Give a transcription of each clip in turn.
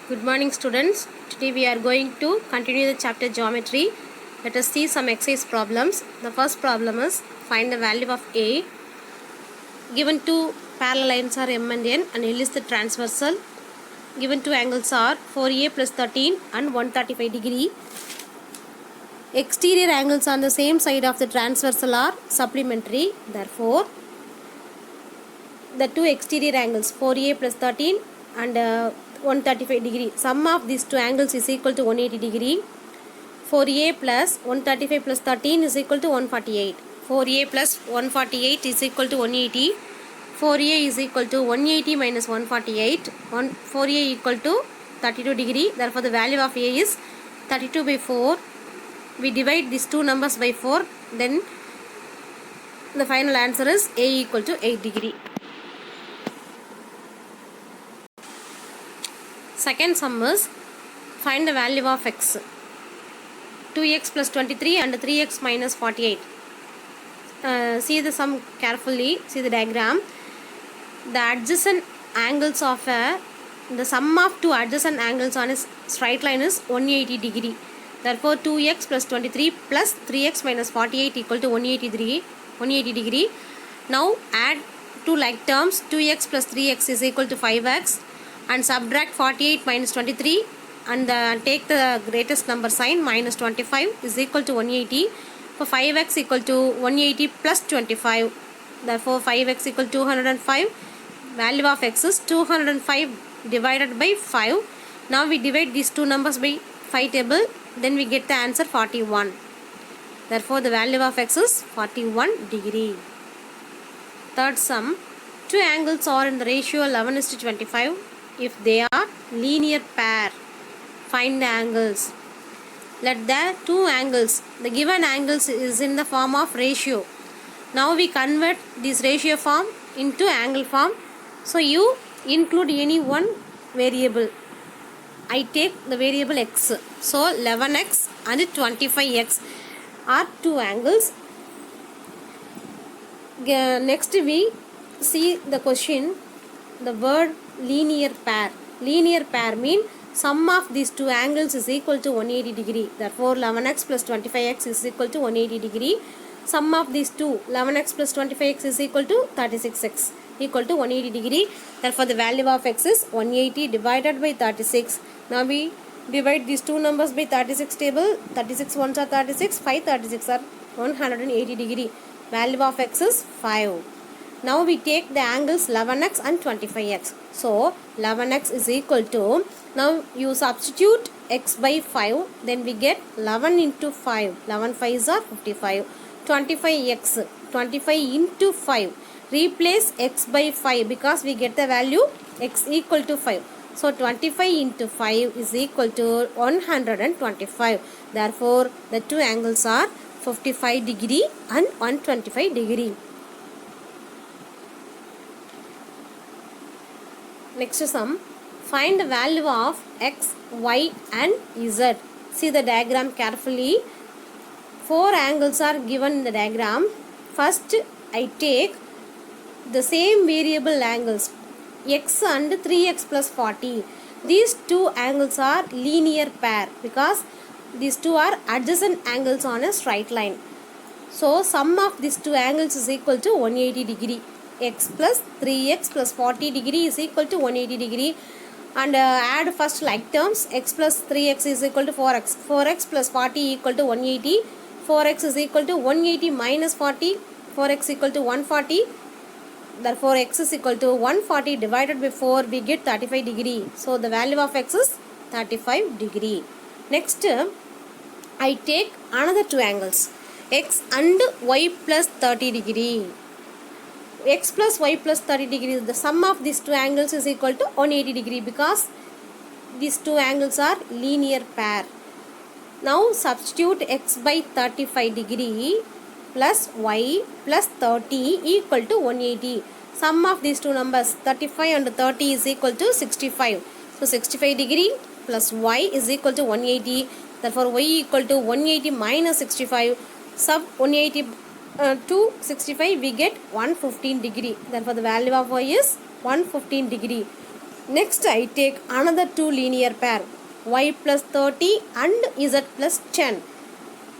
Good morning, students. Today we are going to continue the chapter geometry. Let us see some exercise problems. The first problem is find the value of A. Given two parallel lines are M and N and L is the transversal. Given two angles are 4A plus 13 and 135 degree. Exterior angles on the same side of the transversal are supplementary. Therefore, the two exterior angles 4A plus 13 and 135 degree. Sum of these two angles is equal to 180 degree. 4A plus 135 plus 13 is equal to 148. 4A plus 148 is equal to 180. 4A is equal to 180 minus 148. 4A equal to 32 degree. Therefore, the value of A is 32 by 4. We divide these two numbers by 4. Then the final answer is A equal to 8 degree. Second sum is find the value of x. 2x plus 23 and 3x minus 48. See the sum carefully. See the diagram. The adjacent angles of the sum of two adjacent angles on a straight line is 180 degree. Therefore, 2x plus 23 plus 3x minus 48 equal to 180 degree. Now add two like terms. 2x plus 3x is equal to 5x. And subtract 48 minus 23 and take the greatest number sign. Minus 25 is equal to 180. For 5x equal to 180 plus 25. Therefore, 5x equal to 205. Value of x is 205 divided by 5. Now we divide these two numbers by 5 table. Then we get the answer 41. Therefore, the value of x is 41 degree. Third sum. Two angles are in the ratio 11:25. If they are linear pair, find the angles. Let the two angles, the given angles is in the form of ratio. Now we convert this ratio form into angle form. So you include any one variable. I take the variable x. So 11x and 25x are two angles. Next we see the question. The word linear pair. Linear pair means sum of these two angles is equal to 180 degree. Therefore, 11x plus 25x is equal to 180 degree. Sum of these two, 11x plus 25x is equal to 36x equal to 180 degree. Therefore, the value of x is 180 divided by 36. Now we divide these two numbers by 36 table. 36 ones are 36, 5 36 are 180 degree. Value of x is 5. Now we take the angles 11x and 25x. So 11x is equal to, now you substitute x by 5, then we get 11 into 5. 11 5s are 55. 25x, 25 into 5. Replace x by 5 because we get the value x equal to 5. So 25 into 5 is equal to 125. Therefore, the two angles are 55 degree and 125 degree. Next sum, find the value of x, y and z. See the diagram carefully. Four angles are given in the diagram. First, I take the same variable angles x and 3x plus 40. These two angles are linear pair because these two are adjacent angles on a straight line. So, sum of these two angles is equal to 180 degree. X plus 3x plus 40 degree is equal to 180 degree. And add first like terms. X plus 3x is equal to 4x. 4x plus 40 equal to 180. 4x is equal to 180 minus 40. 4x equal to 140. Therefore, x is equal to 140 divided by 4. We get 35 degree. So, the value of x is 35 degree. Next, I take another two angles. X and y plus 30 degree. X plus y plus 30 degree. The sum of these two angles is equal to 180 degree because these two angles are linear pair. Now substitute x by 35 degree plus y plus 30 equal to 180. Sum of these two numbers 35 and 30 is equal to 65. So 65 degree plus y is equal to 180. Therefore y equal to 180 minus 65. Sub 180 to 65 we get 115 degree. Therefore the value of y is 115 degree. Next I take another two linear pair, y plus 30 and z plus 10.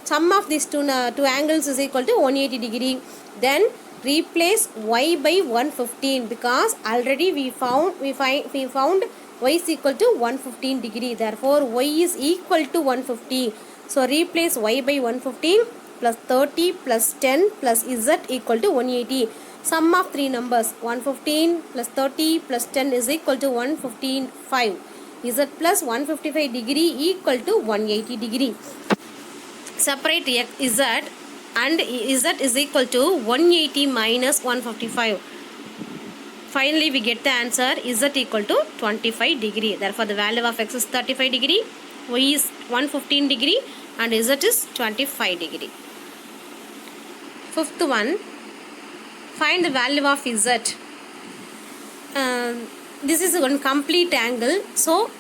Sum of these two angles is equal to 180 degree. Then replace y by 115 because already we found y is equal to 115 degree. Therefore y is equal to 150. So replace y by 115 plus 30 plus 10 plus z equal to 180. Sum of three numbers 115 plus 30 plus 10 is equal to 115.5. Z plus 155 degree equal to 180 degree. Separate z and z is equal to 180 minus 155. Finally we get the answer z equal to 25 degree. Therefore the value of x is 35 degree, y is 115 degree and z is 25 degree. Fifth one, find the value of z. This is one complete angle, so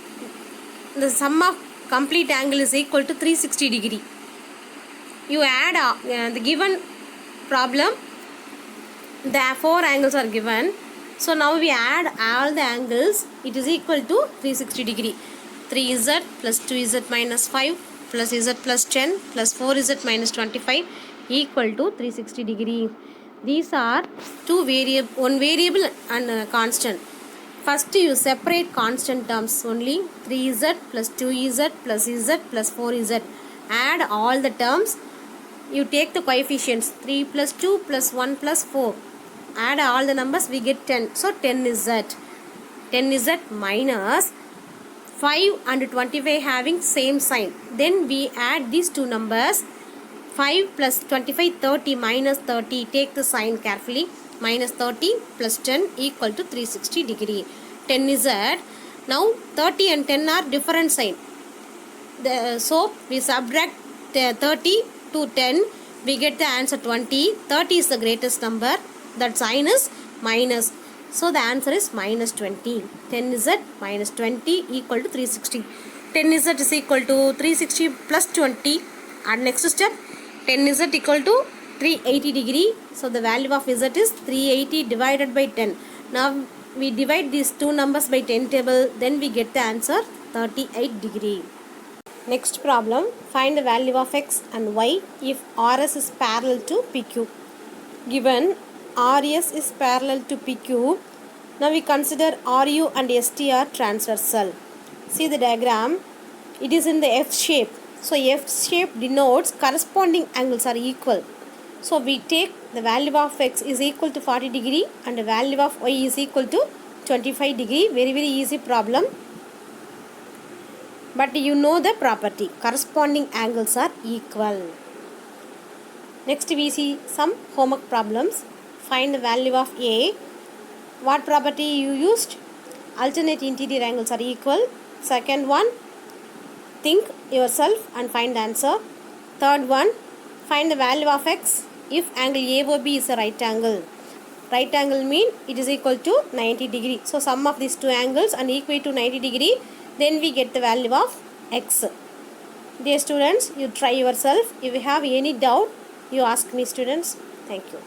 the sum of complete angle is equal to 360 degree. You add the given problem, the four angles are given, so now we add all the angles, it is equal to 360 degree. 3z plus 2z minus 5 plus z plus 10 plus 4z minus 25 equal to 360 degree. These are one variable and a constant. First you separate constant terms only. 3z plus 2z plus z plus 4z. Add all the terms. You take the coefficients 3 plus 2 plus 1 plus 4. Add all the numbers, we get 10. So 10 is z. 10 is z minus 5 and 25 having same sign. Then we add these two numbers. 5 plus 25, 30 minus 30. Take the sign carefully. Minus 30 plus 10 equal to 360 degree. 10 is z. Now 30 and 10 are different sign. So we subtract 30 to 10, we get the answer 20. 30 is the greatest number, that sign is minus, so the answer is minus 20. 10 is z minus 20 equal to 360. 10 is z is equal to 360 plus 20, and next step 10 is z equal to 380 degree, so the value of z is 380 divided by 10. Now we divide these two numbers by 10 table, then we get the answer 38 degree. Next problem, find the value of x and y if RS is parallel to PQ. Given RS is parallel to PQ, now we consider RU and ST are transversal. See the diagram, it is in the F shape. So F shape denotes corresponding angles are equal. So we take the value of x is equal to 40 degree and the value of y is equal to 25 degree. Very easy problem. But you know the property, corresponding angles are equal. Next we see some homework problems. Find the value of A. What property you used? Alternate interior angles are equal. Second one, think yourself and find the answer. Third one, find the value of x if angle AOB is a right angle. Right angle mean it is equal to 90 degree. So sum of these two angles and equate to 90 degree. Then we get the value of x. Dear students, you try yourself. If you have any doubt, you ask me, students. Thank you.